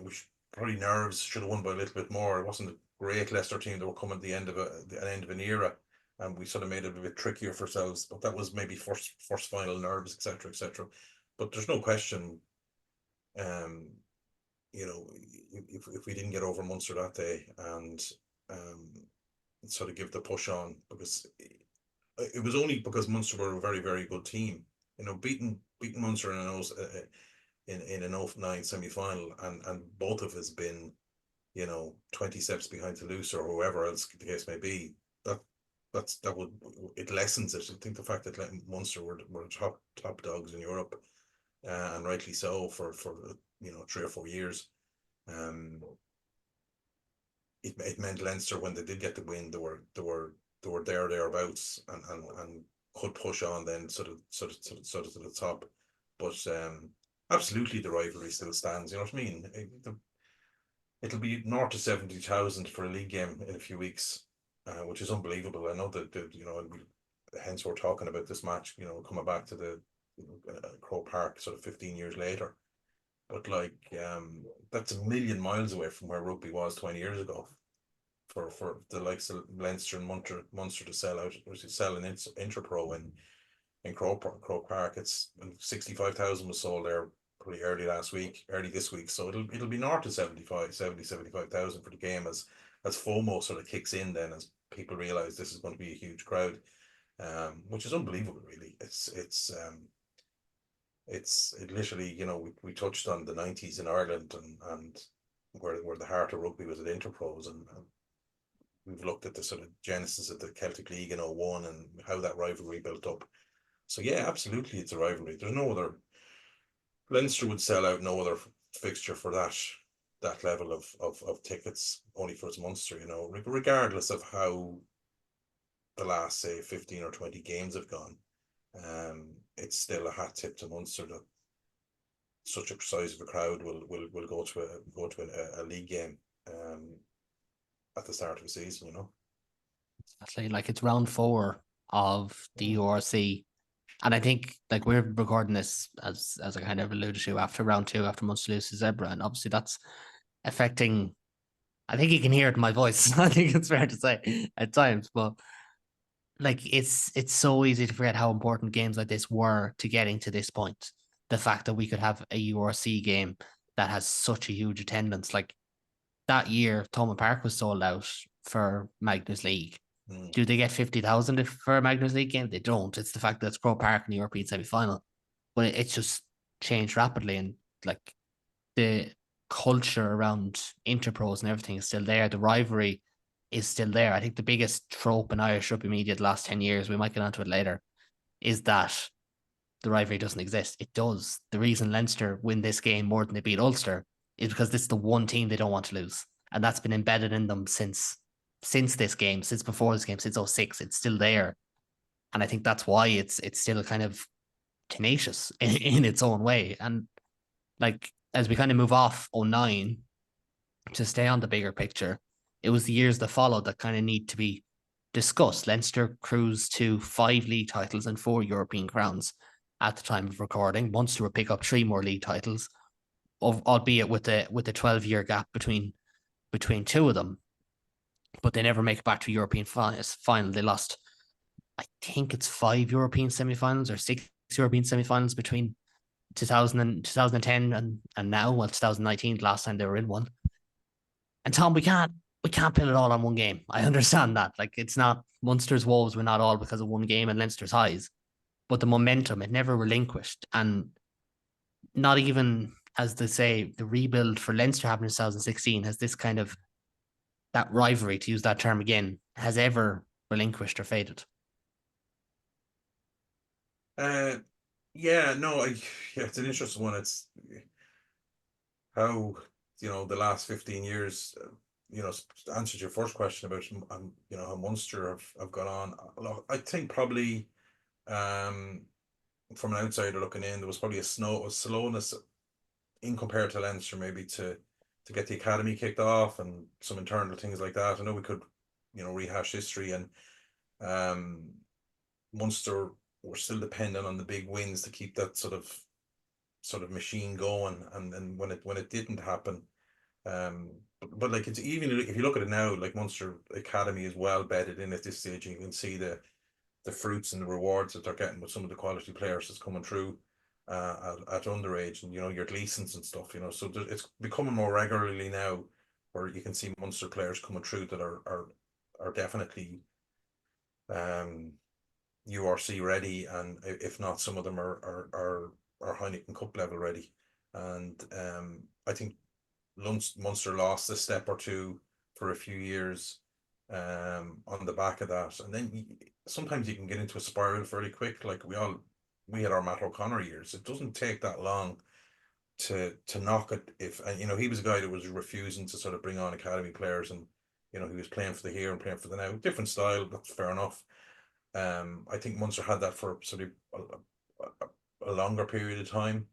Which probably nerves, should have won by a little bit more. It wasn't a great Leicester team that were coming at the end of an era, and we sort of made it a bit trickier for ourselves. But that was maybe first final nerves, etc., etc. But there's no question, if we didn't get over Munster that day and sort of give the push on, because it was only because Munster were a very, very good team. Beating Munster in an 09 semi-final, and both of us been 20 steps behind Toulouse or whoever else the case may be. It lessens it. I think the fact that Munster were top dogs in Europe, and rightly so for 3 or 4 years. It meant Leinster, when they did get the win, they were thereabouts and could push on then sort of to the top. But absolutely the rivalry still stands. You know what I mean? It'll be north of 70,000 for a league game in a few weeks, which is unbelievable. I know that hence we're talking about this match, coming back to the Croke Park sort of 15 years later. But that's a million miles away from where rugby was 20 years ago. For the likes of Leinster and Munster to sell out, or to sell an Interpro in Croke Park, it's 65,000 was sold there probably early this week. So it'll be north of 75,000 for the game as FOMO sort of kicks in then, as people realise this is going to be a huge crowd, which is unbelievable really. It literally, we touched on the 90s in Ireland and where the heart of rugby was at Interpros, and we've looked at the sort of genesis of the Celtic League in 01 and how that rivalry built up. So yeah, absolutely, it's a rivalry. There's no other. Leinster would sell out no other fixture for that level of tickets, only for its Munster, regardless of how the last, say, 15 or 20 games have gone. It's still a hat tip to Munster that such a size of a crowd will go to a league game at the start of the season, you know. Actually, like it's round 4 of the URC. And I think like we're recording this as I kind of alluded to after round 2, after Munster lose to Zebra, and obviously that's affecting. I think you can hear it in my voice. I think it's fair to say at times, but like it's so easy to forget how important games like this were to getting to this point. The fact that we could have a URC game that has such a huge attendance, like that year, Thomond Park was sold out for Magnus League. Do they get 50,000 for a Magnus League game? They don't. It's the fact that it's Croke Park in the European semi final, but it's just changed rapidly, and like the culture around interpros and everything is still there. The rivalry is still there. I think the biggest trope in Irish rugby media the last 10 years, we might get onto it later, is that the rivalry doesn't exist. It does. The reason Leinster win this game more than they beat Ulster is because this is the one team they don't want to lose. And that's been embedded in them since this game, since before this game, since 06. It's still there. And I think that's why it's still kind of tenacious in its own way. And like as we kind of move off 09 to stay on the bigger picture, it was the years that followed that kind of need to be discussed. Leinster cruised to 5 league titles and 4 European crowns at the time of recording. Munster would pick up 3 more league titles, albeit with the 12-year gap between 2 of them. But they never make it back to European final. They lost, I think it's 5 European semi-finals or 6 European semi-finals between 2010 and now. Well, 2019, the last time they were in one. And Tom, we can't pin it all on one game. I understand that. Like it's not Munster's woes were not all because of one game and Leinster's highs, but the momentum, it never relinquished. And not even, as they say, the rebuild for Leinster happened in 2016 has this kind of, that rivalry, to use that term again, has ever relinquished or faded. Yeah, no, it's an interesting one. It's how, the last 15 years, answered your first question about, how Munster have gone on. Look, I think probably, from an outsider looking in, there was probably a slowness in compared to Leinster, maybe to get the academy kicked off and some internal things like that. I know we could, rehash history, and Munster were still dependent on the big wins to keep that sort of machine going, and when it didn't happen, but like, it's, even if you look at it now, like Munster Academy is well bedded in at this stage, and you can see the fruits and the rewards that they're getting with some of the quality players that's coming through at underage, and your Gleasons and stuff, so it's becoming more regularly now where you can see Munster players coming through that are definitely URC ready, and if not, some of them are Heineken Cup level ready. And I think Munster lost a step or two for a few years on the back of that, and then sometimes you can get into a spiral fairly quick. Like we had our Matt O'Connor years. It doesn't take that long to knock it. If he was a guy that was refusing to sort of bring on academy players, and he was playing for the here and playing for the now. Different style, that's fair enough. I think Munster had that for sort of a longer period of time,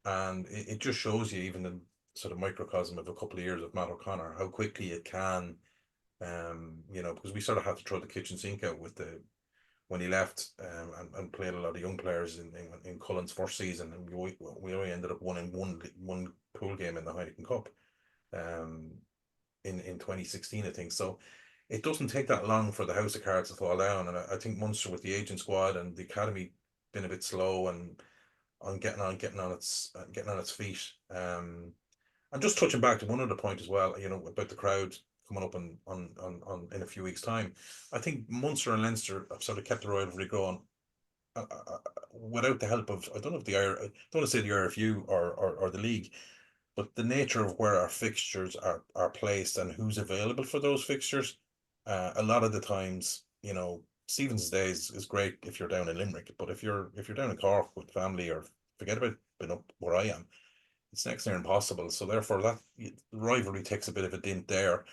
and it just shows you, even in sort of microcosm of a couple of years of Matt O'Connor, how quickly it can, because we sort of had to throw the kitchen sink out when he left, and played a lot of young players in Cullen's first season, and we only ended up winning one pool game in the Heineken Cup, in 2016, I think. So it doesn't take that long for the house of cards to fall down, and I think Munster, with the aging squad and the academy been a bit slow and on getting on its feet. And just touching back to one other point as well, about the crowd coming up on in a few weeks' time. I think Munster and Leinster have sort of kept the rivalry going without the help of, I don't know if I don't want to say the RFU or the league, but the nature of where our fixtures are placed and who's available for those fixtures. A lot of the times, Stevens' Day is great if you're down in Limerick, but if you're down in Cork with family, or forget about being up where I am, it's next to impossible. So therefore, that rivalry takes a bit of a dent there.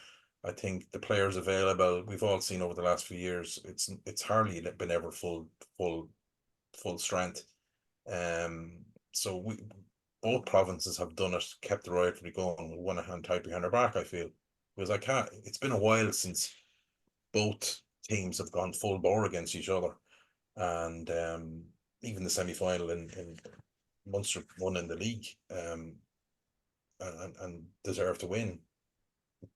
I think the players available, we've all seen over the last few years, it's hardly been ever full strength. So both provinces have done it, kept the rivalry going with one hand tied behind their back, I feel. Because it's been a while since both teams have gone full bore against each other. And even the semi-final in Munster won in the league, and deserved to win.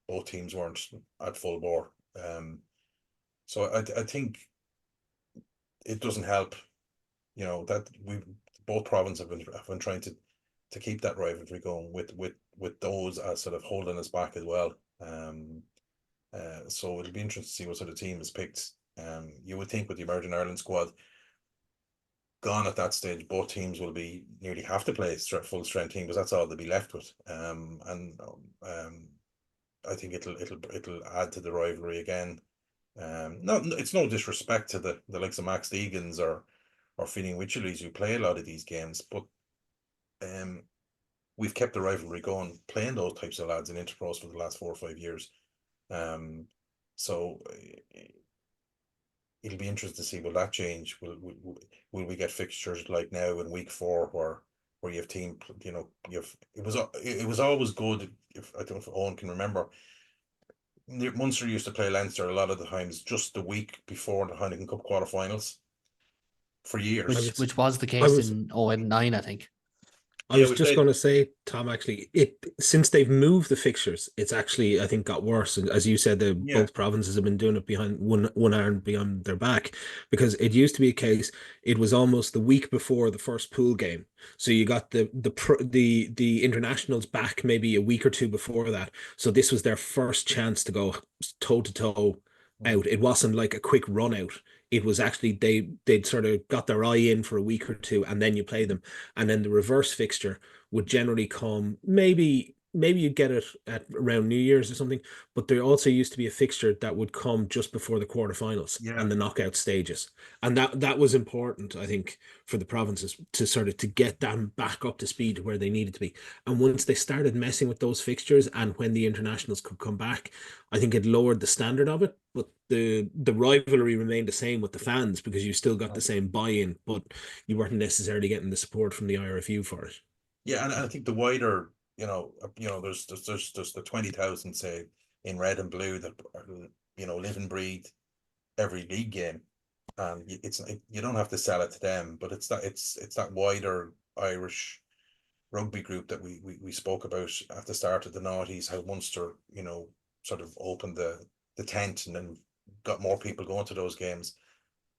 Both teams weren't at full bore. So I think it doesn't help, that both provinces have been trying to keep that rivalry going with those as sort of holding us back as well. So it'll be interesting to see what sort of team is picked. You would think with the emerging Ireland squad gone at that stage, both teams will be nearly have to play full strength team because that's all they'll be left with. And I think it'll add to the rivalry again. No, it's no disrespect to the likes of Max Deegans or Feeney Wycherleys who play a lot of these games, but we've kept the rivalry going playing those types of lads in Interpros for the last 4 or 5 years. So it'll be interesting to see, will that change? Will we get fixtures like now in week 4 where you have team, it was always good. If I don't know if Owen can remember, Munster used to play Leinster a lot of the times just the week before the Heineken Cup quarterfinals for years. Which was the case in 2009, I think. I was just going to say, Tom, actually, since they've moved the fixtures, it's actually, I think, got worse. And as you said, both provinces have been doing it behind one arm behind their back, because it used to be a case, it was almost the week before the first pool game. So you got the internationals back maybe a week or two before that. So this was their first chance to go toe to toe out. It wasn't like a quick run out. It was actually they'd sort of got their eye in for a week or two, and then you play them. And then the reverse fixture would generally come, maybe you'd get it at around New Year's or something, but there also used to be a fixture that would come just before the quarterfinals and the knockout stages. And that was important, I think, for the provinces to sort of to get them back up to speed where they needed to be. And once they started messing with those fixtures and when the internationals could come back, I think it lowered the standard of it, but the rivalry remained the same with the fans because you still got the same buy-in, but you weren't necessarily getting the support from the IRFU for it. Yeah, and I think the wider, there's the 20,000 say in red and blue that live and breathe every league game, and you don't have to sell it to them, but it's that wider Irish rugby group that we spoke about at the start of the noughties, how Munster sort of opened the tent and then got more people going to those games.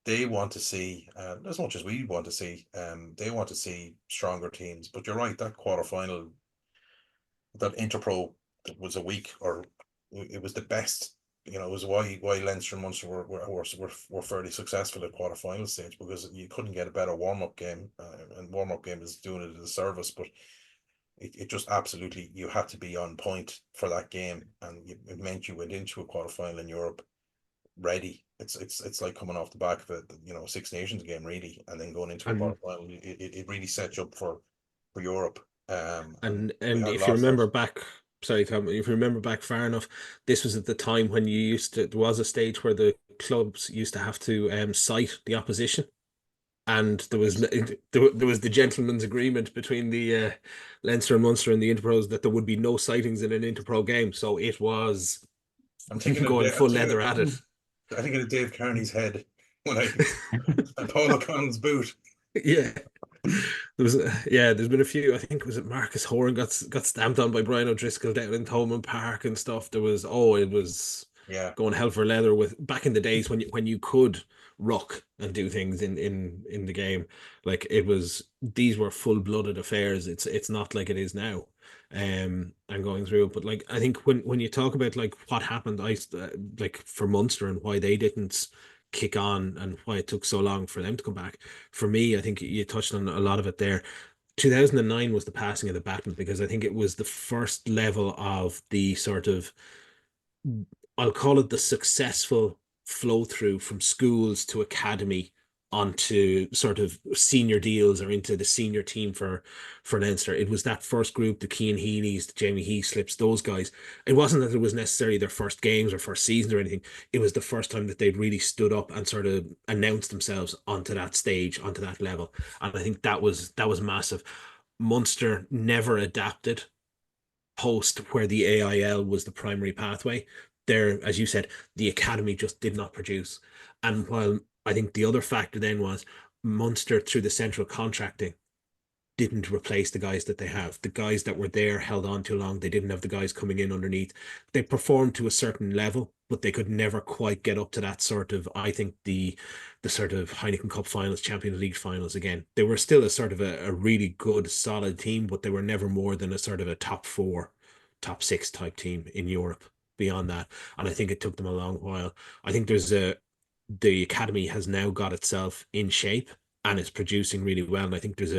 They want to see, as much as we want to see, they want to see stronger teams. But you're right, that quarterfinal, that Interpro was a week, or it was the best. It was why Leinster and Munster were fairly successful at quarterfinal stage, because you couldn't get a better warm-up game, and warm-up game is doing it as a service, but it just absolutely, you had to be on point for that game, and it meant you went into a quarterfinal in Europe ready. It's like coming off the back of a Six Nations game, really, and then going into a quarterfinal. It really sets you up for Europe. And if you remember back, sorry, Tom, if you remember back far enough, this was at the time when there was a stage where the clubs used to have to cite the opposition. And there was the gentleman's agreement between the Leinster and Munster and the Interpros that there would be no sightings in an Interpro game. So it was, I'm thinking going full leather at it. I think of Dave Kearney's head when and Paul O'Connell's boot. Yeah. There's been a few. I think was it Marcus Horan got stamped on by Brian O'Driscoll down in Coleman Park and stuff. It was going hell for leather with back in the days when you could ruck and do things in the game. Like these were full-blooded affairs. It's not like it is now. And going through it, but like I think when you talk about like what happened, like for Munster and why they didn't kick on and why it took so long for them to come back. For me, I think you touched on a lot of it there. 2009 was the passing of the baton, because I think it was the first level of the sort of, I'll call it the successful flow through from schools to academy onto sort of senior deals or into the senior team for Leinster. It was that first group, the Cian Healy's, the Jamie Heaslips, those guys. It wasn't that it was necessarily their first games or first seasons or anything. It was the first time that they'd really stood up and sort of announced themselves onto that stage, onto that level. And I think that was massive. Munster never adapted post where the AIL was the primary pathway. There, as you said, the academy just did not produce. And while I think the other factor then was Munster through the central contracting didn't replace the guys that they have. The guys that were there held on too long. They didn't have the guys coming in underneath. They performed to a certain level, but they could never quite get up to that sort of, I think, the sort of Heineken Cup finals, Champions League finals again. They were still a sort of a really good, solid team, but they were never more than a sort of a top four, top six type team in Europe beyond that. And I think it took them a long while. I think the academy has now got itself in shape and it's producing really well. And I think there's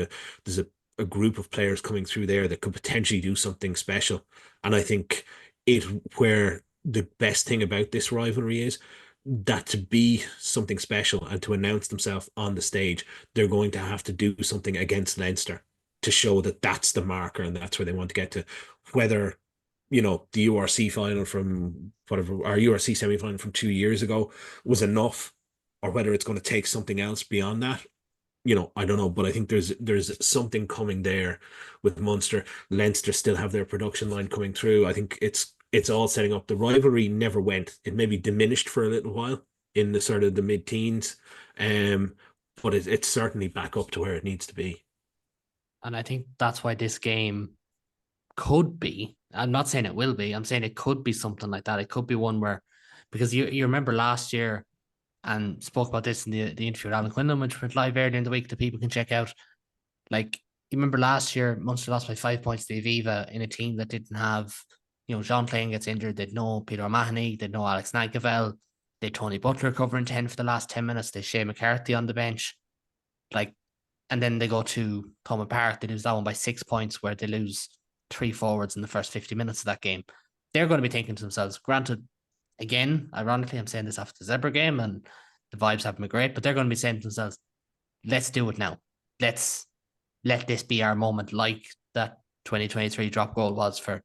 a group of players coming through there that could potentially do something special. And I think it where the best thing about this rivalry is that to be something special and to announce themselves on the stage, they're going to have to do something against Leinster to show that that's the marker and that's where they want to get to. Whether the URC final from whatever, our URC semi-final from 2 years ago was enough, or whether it's going to take something else beyond that, I don't know, but I think there's something coming there with Munster. Leinster still have their production line coming through. I think it's all setting up. The rivalry never went. It maybe diminished for a little while in the sort of the mid-teens, but it's certainly back up to where it needs to be. And I think that's why this game could be. I'm not saying it will be. I'm saying it could be something like that. It could be one where, because you remember last year, and spoke about this in the interview with Alan Quinlan, which went live earlier in the week that people can check out. Like, you remember last year, Munster lost by 5 points to Aviva in a team that didn't have, Jean Plain gets injured. They'd know Peter O'Mahony, they'd know Alex Nankivell, they'd Tony Butler covering 10 for the last 10 minutes, they Shea McCarthy on the bench. And then they go to Coleman Park, they lose that one by 6 points, where they lose 3 forwards in the first 50 minutes of that game. They're going to be thinking to themselves, granted, again, ironically, I'm saying this after the Zebra game and the vibes haven't been great, but they're going to be saying to themselves, let's do it now. Let's let this be our moment, like that 2023 drop goal was for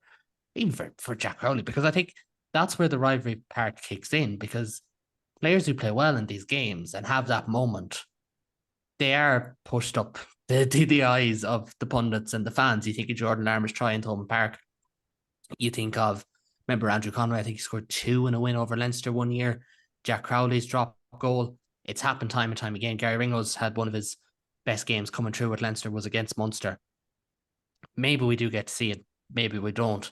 Jack Crowley, because I think that's where the rivalry part kicks in, because players who play well in these games and have that moment, they are pushed up the eyes of the pundits and the fans. You think of Jordan Larmer's try in Thomond Park. You think of, remember Andrew Conway, I think he scored 2 in a win over Leinster one year. Jack Crowley's drop goal. It's happened time and time again. Gary Ringrose had one of his best games coming through with Leinster was against Munster. Maybe we do get to see it. Maybe we don't.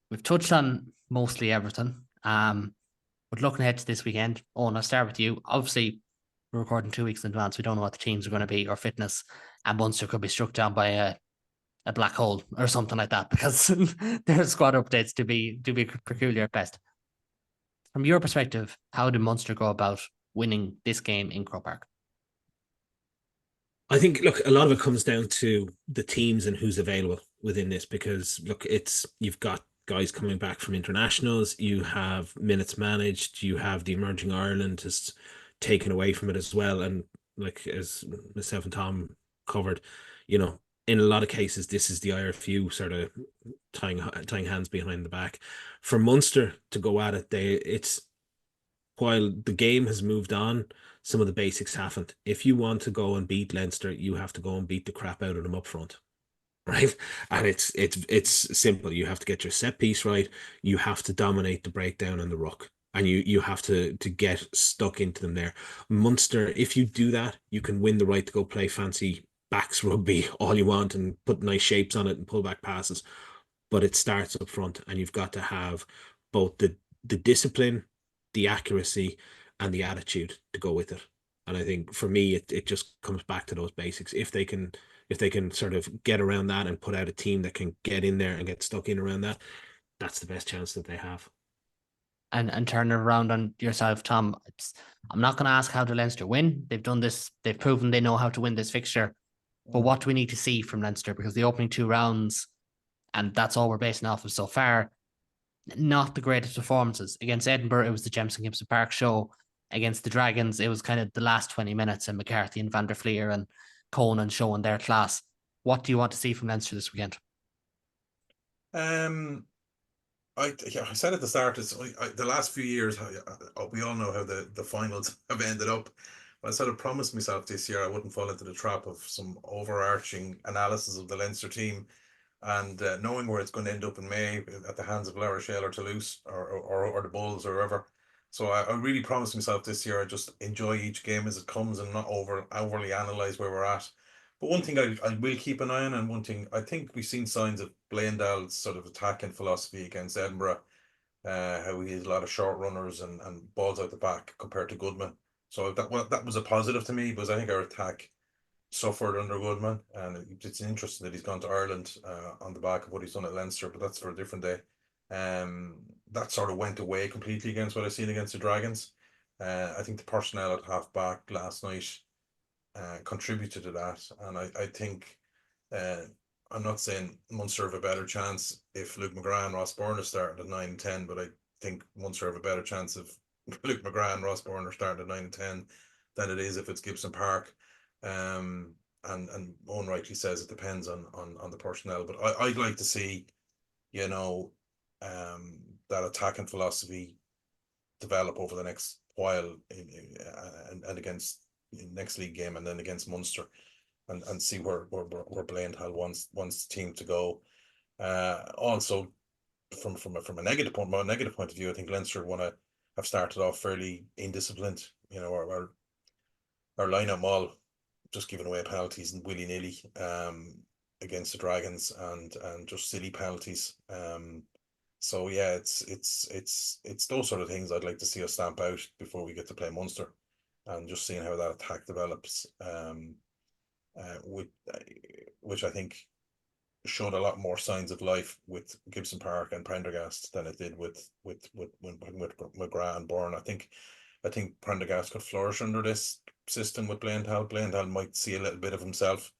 We've touched on mostly everything. But looking ahead to this weekend, Owen, I'll start with you. Obviously, we're recording 2 weeks in advance. We don't know what the teams are going to be or fitness. And Munster could be struck down by a black hole or something like that, because their squad updates to be peculiar at best. From your perspective, how did Munster go about winning this game in Croke Park? I think, look, a lot of it comes down to the teams and who's available within this, because look, you've got guys coming back from internationals, you have minutes managed, you have the emerging Ireland is taken away from it as well. And like, as myself and Tom covered, in a lot of cases, this is the IRFU sort of tying hands behind the back. For Munster to go at it, while the game has moved on, some of the basics haven't. If you want to go and beat Leinster, you have to go and beat the crap out of them up front, right? And it's simple. You have to get your set piece right. You have to dominate the breakdown and the ruck, and you have to get stuck into them there. Munster, if you do that, you can win the right to go play fancy backs rugby all you want and put nice shapes on it and pull back passes, but it starts up front, and you've got to have both the discipline, the accuracy, and the attitude to go with it. And I think for me, it just comes back to those basics. If they can sort of get around that and put out a team that can get in there and get stuck in around that, that's the best chance that they have. And turn it around on yourself, Tom. I'm not going to ask how do Leinster win. They've done this. They've proven they know how to win this fixture. But what do we need to see from Leinster? Because the opening 2 rounds, and that's all we're basing off of so far, not the greatest performances. Against Edinburgh, it was the Jemison Gibson Park show. Against the Dragons, it was kind of the last 20 minutes, and McCarthy and Van der Fleer and Conan showing their class. What do you want to see from Leinster this weekend? I said at the start, the last few years, we all know how the finals have ended up. I sort of promised myself this year I wouldn't fall into the trap of some overarching analysis of the Leinster team, and knowing where it's going to end up in May at the hands of La Rochelle or Toulouse or the Bulls or wherever. So I really promised myself this year I just enjoy each game as it comes and not overly analyze where we're at. But one thing I will keep an eye on, and one thing I think we've seen signs of Blandal's sort of attacking philosophy against Edinburgh, how he has a lot of short runners and balls out the back compared to Goodman. So that was a positive to me, because I think our attack suffered under Goodman, and it's interesting that he's gone to Ireland on the back of what he's done at Leinster, but that's for a different day. That sort of went away completely against what I've seen against the Dragons. I think the personnel at half back last night contributed to that, and I think I'm not saying Munster have a better chance if Luke McGrath and Ross Byrne started at 9 and 10, but I think Munster have a better chance if Luke McGrath and Ross Byrne starting at 9 and 10 than it is if it's Gibson Park. And Owen rightly says it depends on the personnel, but I'd like to see, you know, that attacking philosophy develop over the next while and against next league game, and then against Munster, and see where Blandhal wants the team to go. Also, from a negative point of view, I think Leinster want to have started off fairly indisciplined. You know, our lineup maul just giving away penalties and willy-nilly against the Dragons, and just silly penalties. So yeah, it's those sort of things I'd like to see us stamp out before we get to play Munster, and just seeing how that attack develops. Which I think showed a lot more signs of life with Gibson Park and Prendergast than it did with McGrath and Byrne. I think Prendergast could flourish under this system with Blandhal. Blandhal might see a little bit of himself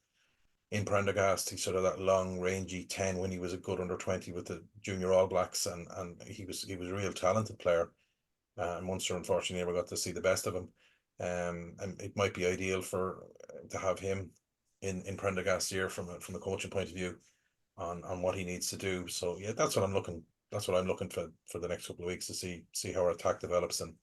in Prendergast. He's sort of that long, rangy 10 when he was a good under 20 with the junior All Blacks, and he was a real talented player. Munster unfortunately never got to see the best of him. And it might be ideal to have him in Prendergast's year from a coaching point of view on what he needs to do. So yeah, that's what I'm looking for the next couple of weeks, to see how our attack develops and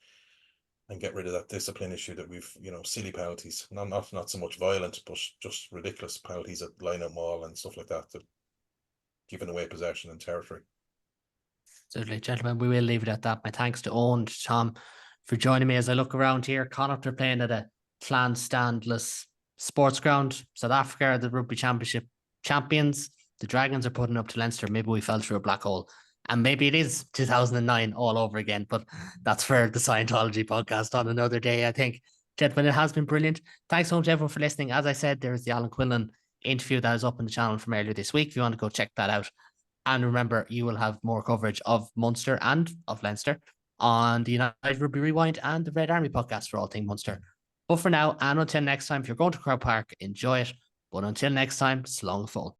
get rid of that discipline issue that we've, silly penalties, not so much violent, but just ridiculous penalties at line-out maul and stuff like that giving away possession and territory. Certainly, gentlemen, we will leave it at that. My thanks to Owen, to Tom, for joining me as I look around here. Connacht are playing at a planned standless sports ground. South Africa are the Rugby Championship champions. The Dragons are putting up to Leinster. Maybe we fell through a black hole. And maybe it is 2009 all over again, but that's for the Scientology podcast on another day, I think. Gentlemen, it has been brilliant. Thanks so much, everyone, for listening. As I said, there is the Alan Quinlan interview that is up on the channel from earlier this week, if you want to go check that out. And remember, you will have more coverage of Munster and of Leinster on the United Rugby Rewind and the Red Army podcast for all things Munster. But for now, and until next time, if you're going to Croke Park, enjoy it. But until next time, slán full.